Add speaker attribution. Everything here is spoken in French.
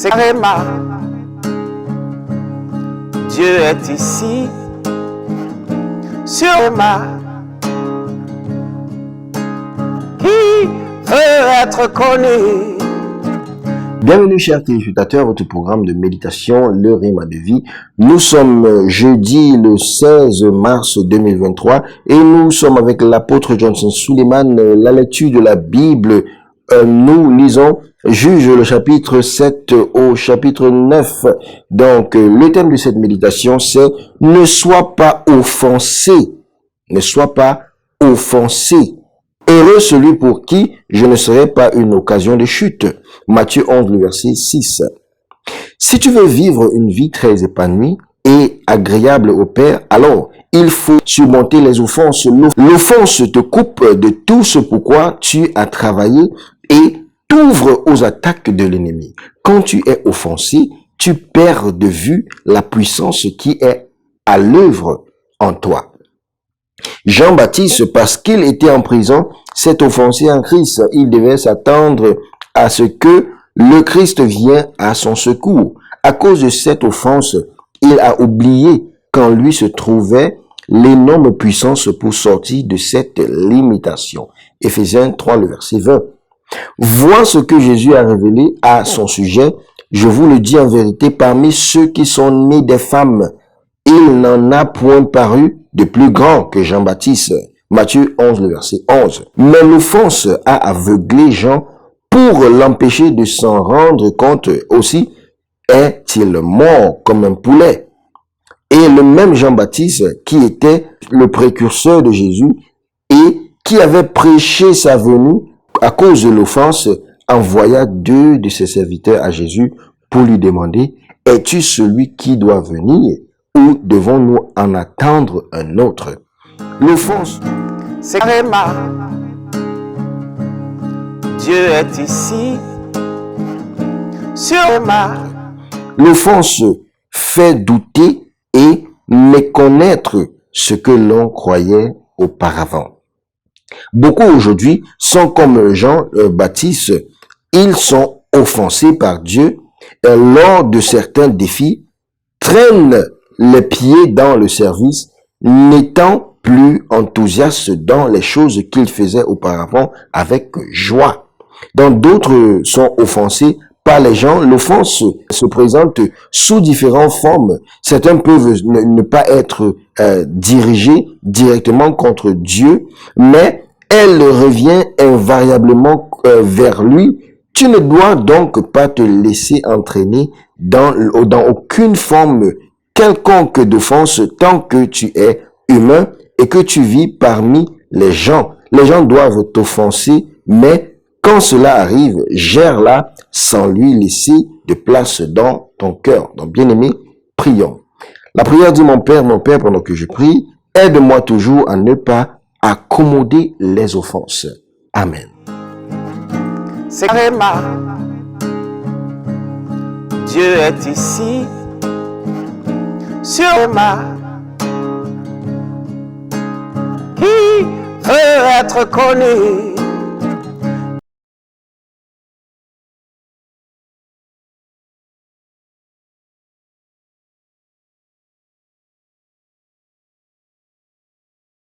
Speaker 1: c'est Réma. Dieu est ici, sur Réma. Qui veut être connu?
Speaker 2: Bienvenue chers téléspectateurs à votre programme de méditation, le Réma de vie. Nous sommes jeudi le 16 mars 2023 et nous sommes avec l'apôtre Johnson Suleiman. La lecture de la Bible, nous lisons Juge le chapitre 7 au chapitre 9. Donc le thème de cette méditation c'est « Ne sois pas offensé ». Ne sois pas offensé. Heureux celui pour qui je ne serai pas une occasion de chute. Matthieu 11, le verset 6. Si tu veux vivre une vie très épanouie et agréable au Père, alors il faut surmonter les offenses. L'offense te coupe de tout ce pourquoi tu as travaillé et t'ouvre aux attaques de l'ennemi. Quand tu es offensé, tu perds de vue la puissance qui est à l'œuvre en toi. Jean-Baptiste, parce qu'il était en prison, s'est offensé en Christ. Il devait s'attendre à ce que le Christ vienne à son secours. À cause de cette offense, il a oublié qu'en lui se trouvait l'énorme puissance pour sortir de cette limitation. Éphésiens 3, le verset 20. Vois ce que Jésus a révélé à son sujet. Je vous le dis en vérité, parmi ceux qui sont nés des femmes, il n'en a point paru de plus grand que Jean-Baptiste. Matthieu 11, le verset 11. Mais l'offense a aveuglé Jean pour l'empêcher de s'en rendre compte. Aussi est-il mort comme un poulet. Et le même Jean-Baptiste, qui était le précurseur de Jésus et qui avait prêché sa venue à cause de l'offense, envoya 2 de ses serviteurs à Jésus pour lui demander, « Es-tu celui qui doit venir ? Ou devons-nous en attendre un autre ?» L'offense,
Speaker 1: c'est Réma. Dieu est ici, sur Réma.
Speaker 2: L'offense fait douter et méconnaître ce que l'on croyait auparavant. Beaucoup aujourd'hui sont comme Jean-Baptiste. Ils sont offensés par Dieu et lors de certains défis, traînent les pieds dans le service, n'étant plus enthousiastes dans les choses qu'ils faisaient auparavant avec joie. Donc d'autres sont offensés par les gens. L'offense se présente sous différentes formes. Certains peuvent ne pas être dirigés directement contre Dieu, mais elle revient invariablement vers lui. Tu ne dois donc pas te laisser entraîner dans aucune forme quelconque d'offense tant que tu es humain et que tu vis parmi les gens. Les gens doivent t'offenser, mais quand cela arrive, gère-la sans lui laisser de place dans ton cœur. Donc, bien-aimé, prions. La prière dit, mon Père, pendant que je prie, aide-moi toujours à ne pas accommoder les offenses. Amen.
Speaker 1: C'est Réma. Dieu est ici, sur Réma. Qui veut être connu?